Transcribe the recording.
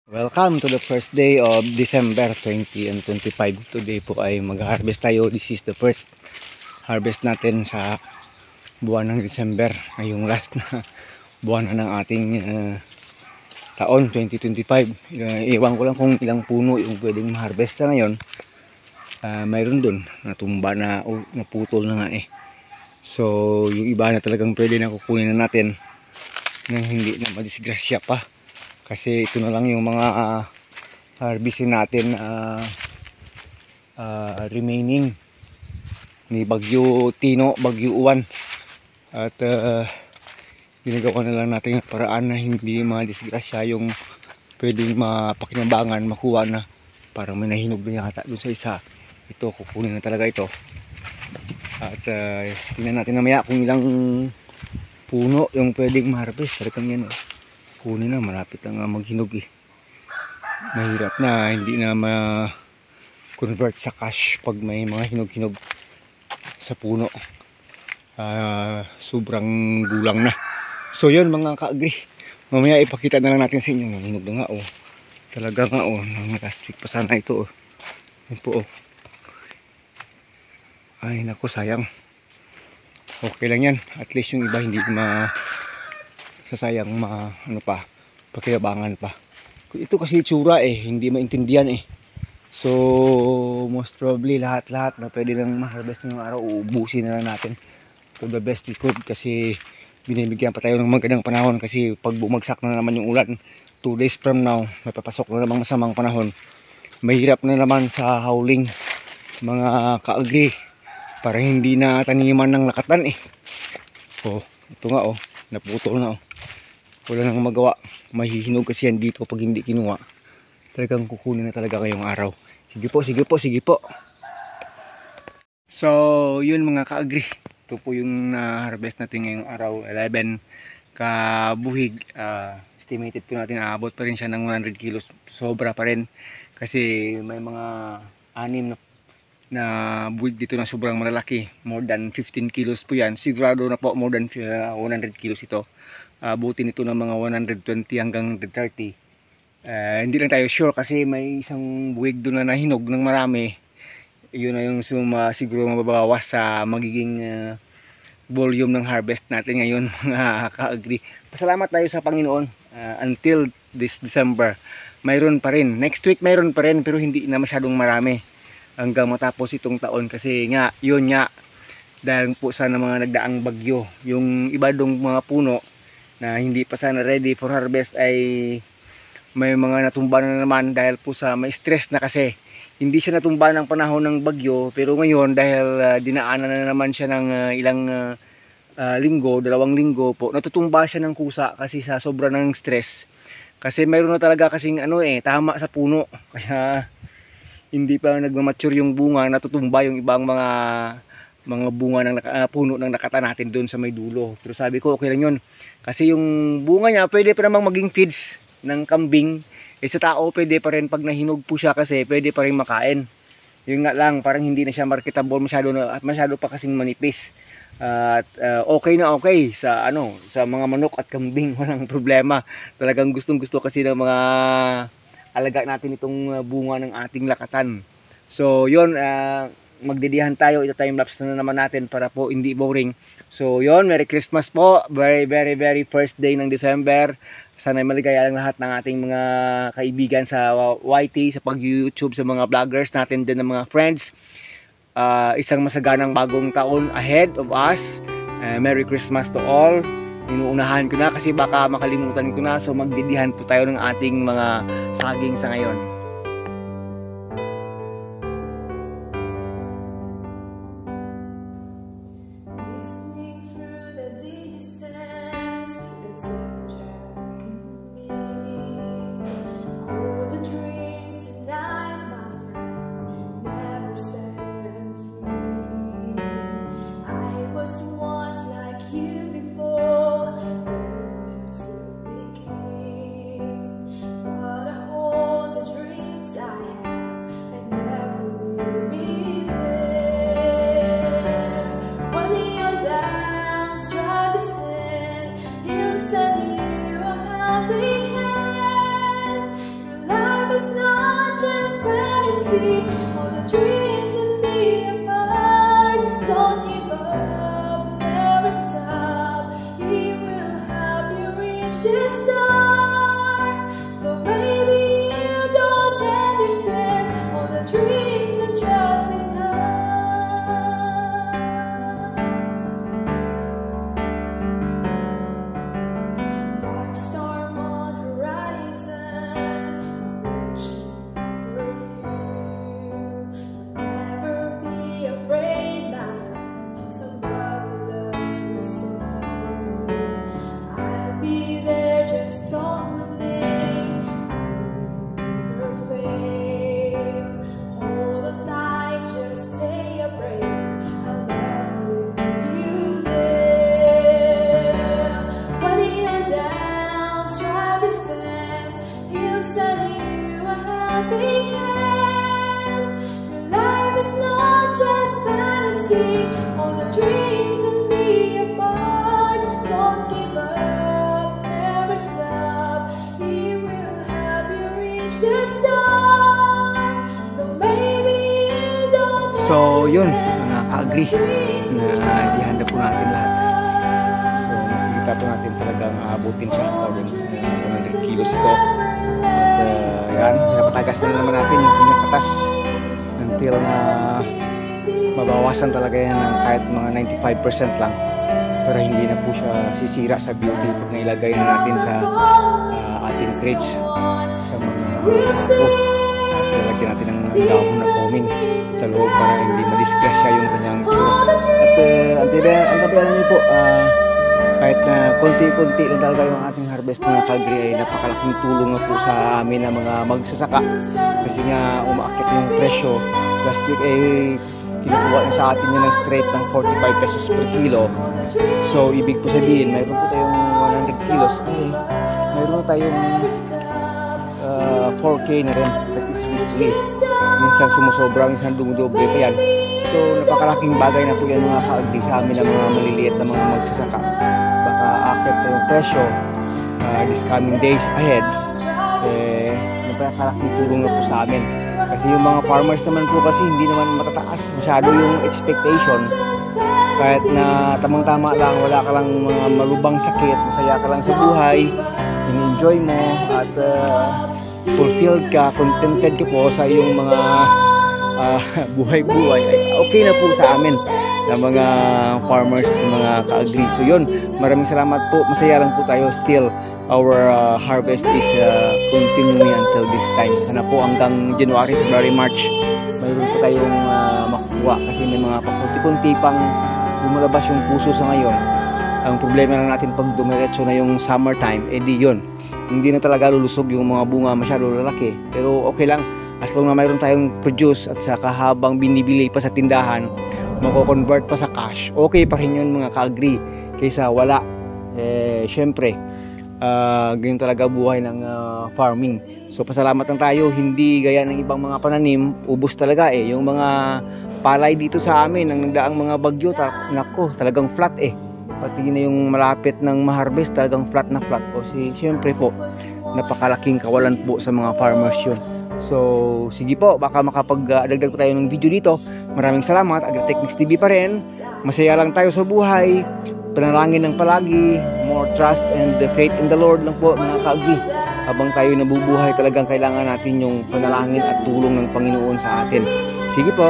Welcome to the first day of December 2025. Today po ay mag-harvest tayo. This is the first harvest natin sa buwan ng December. Ngayong last na buwan na ng ating taon 2025. Iwan ko lang kung ilang puno yung pwedeng ma-harvest sa ngayon. Mayroon dun natumba na naputol na nga eh. So yung iba na talagang pwede na kukunin na natin nang hindi na madisgrasya pa. Kasi ito na lang yung mga harvestin natin remaining ni Bagyo Tino, Bagyo Uwan. At ginagawa na lang natin yung paraan na hindi madisgrasya yung pwedeng mapakinabangan, makuha na. Parang may nahinog na yata doon sa isa. Ito, kukunin na talaga ito. At tingnan natin namaya kung ilang puno yung pwedeng ma-harvest. Talagang yan kunin na, malapit na nga maghinog eh. Mahirap na, hindi na ma-convert sa cash pag may mga hinog-hinog sa puno. Sobrang gulang na. So yun mga ka-agri, mamaya ipakita na lang natin sa inyo. Hinog na nga oh. Talaga nga oh, naka-stick pa sana ito oh. Yan po oh. Ay naku, sayang. Okay lang yan, at least yung iba hindi sasayang ano pa, pakilabangan pa. Ito kasi itsura eh, hindi maintindihan eh. So most probably lahat na pwede lang ma-harvest ng araw, uubusin na lang natin to the best we could. Kasi binibigyan pa tayo ng magandang panahon. Kasi pag bumagsak na naman yung ulan 2 days from now, mapapasok na namang masamang panahon. Mahirap na naman sa howling mga ka-agri, para hindi na taniman ng lakatan eh. Oh, ito nga oh, naputol na oh. Wala nang magawa, mahihinog kasi yan dito pag hindi kinuha. Talagang kukunin na talaga ngayong araw. Sige po, sige po, sige po. So yun mga ka-agri, ito po yung harvest natin ngayong araw. 11 kabuhig. Estimated po natin aabot pa rin siya ng 100 kilos. Sobra pa rin kasi may mga 6 na buwig dito na sobrang malalaki. More than 15 kilos po yan. Sigurado na po more than 100 kilos ito. Abutin ito ng mga 120 hanggang 130. Hindi lang tayo sure kasi may isang buwig doon na nahinog ng marami. Yun na yung siguro mababawas sa magiging volume ng harvest natin ngayon mga ka-agri. Pasalamat tayo sa Panginoon. Until this December mayroon pa rin. Next week mayroon pa rin, pero hindi na masyadong marami hanggang matapos itong taon. Kasi nga yun nga, dahil po sana mga nagdaang bagyo, yung iba dong mga puno na hindi pa sana ready for harvest ay may mga natumba na naman dahil po sa may stress na. Kasi hindi siya natumba ng panahon ng bagyo, pero ngayon dahil dinaanan na naman siya ng ilang linggo, 2 linggo po, natutumba siya ng kusa kasi sa sobra ng stress. Kasi mayroon na talaga kasing tama sa puno, kaya hindi pa nagmamature yung bunga, natutumba yung ibang mga bunga ng puno ng nakata natin doon sa may dulo. Pero sabi ko okay lang yun, kasi yung bunga niya pwede pa namang maging feeds ng kambing. Sa tao pwede pa rin pag nahinog po siya, kasi pwede pa rin makain. Yung nga lang, parang hindi na siya marketable masyado pa kasing manipis. Okay na okay sa sa mga manok at kambing, walang problema. Talagang gustong-gusto kasi ng mga alaga natin itong bunga ng ating lakatan. So yun, magdidihan tayo, ito time lapse na naman natin para po hindi boring. So yun, Merry Christmas po. Very first day ng December. Sana maligaya lang lahat ng ating mga kaibigan sa YT, sa pag-YouTube, sa mga vloggers natin din, ng mga friends. Isang masaganang bagong taon ahead of us. Merry Christmas to all. Inuunahan ko na kasi baka makalimutan ko na. So magdidihan po tayo ng ating mga saging sa ngayon. But I hold a dream. helping hand. Your life is not just fantasy, all the dreams and be apart. Don't give up, never stop. He will help you reach the star. Though maybe you don't So yun, nakaka-agree na ihanda po natin lahat. So makikita po natin talagang aabutin siya according to 100 kilos ito. At yan, napatagas na naman natin yung kanyang katas until na mabawasan talaga yan ng kahit mga 95% lang, para hindi na po siya sisira sa beauty pag nailagay na natin sa ating crates, sa mga at lalagyan natin ng dahon na foaming sa loob para hindi madisgrasya yung kanyang tsura. At antabayanan niyo po, kahit na konti-konti lang talaga yung ating harvest na kagri, ay napakalaking tulong na po sa amin na mga magsasaka, kasi nga umaakit yung presyo. Last week ay kinukuha na sa atin yun ng straight ng 45 pesos per kilo. So ibig po sabihin, mayroon po tayong 100 kilos, mayroon tayong 4K na rin, that is weekly. Minsan sumusobra, minsan dumudoble pa yan. So napakalaking bagay na po yan mga kaagri sa amin na mga maliliit na mga magsasaka. Baka akit na yung presyo this coming days ahead, napakalaking tulong na po sa amin. Kasi yung mga farmers naman po kasi hindi naman matataas masyado yung expectation. Kahit na tamang-tama lang, wala ka lang mga malubang sakit, masaya ka lang sa buhay, in-enjoy mo at fulfilled ka, contented ka po sa iyong mga buhay-buhay, ay okay na po sa amin na mga farmers, mga ka-agri. So yun, maraming salamat po, masaya lang po tayo still. Our harvest is continuing until this time. Sana po hanggang January, February, March mayroon po tayong makukuha, kasi may mga pakunti-kunti pang lumalabas yung puso sa ngayon. Ang problema lang natin pag dumiretso na yung summertime, edi yun, hindi na talaga lulusog yung mga bunga, masyado lalaki. Pero okay lang, as long na mayroon tayong produce at saka habang binibili pa sa tindahan, mako-convert pa sa cash, okay pa rin yun mga ka-agri, kaysa wala. Syempre, ganyan talaga buhay ng farming. So pasalamat lang tayo, hindi gaya ng ibang mga pananim, ubos talaga yung mga palay dito sa amin, ang nagdaang mga bagyo, nako, talagang flat pati na yung malapit ng ma-harvest, talagang flat na flat. O siyempre po, napakalaking kawalan po sa mga farmers yun. So sige po, baka makapagdagdag po tayo ng video dito. Maraming salamat. Agritechnics TV pa rin, masaya lang tayo sa buhay, panalangin ng palagi, more trust and faith in the Lord lang po mga ka-agri. Habang tayo nabubuhay, talagang kailangan natin yung panalangin at tulong ng Panginoon sa atin. Sige po.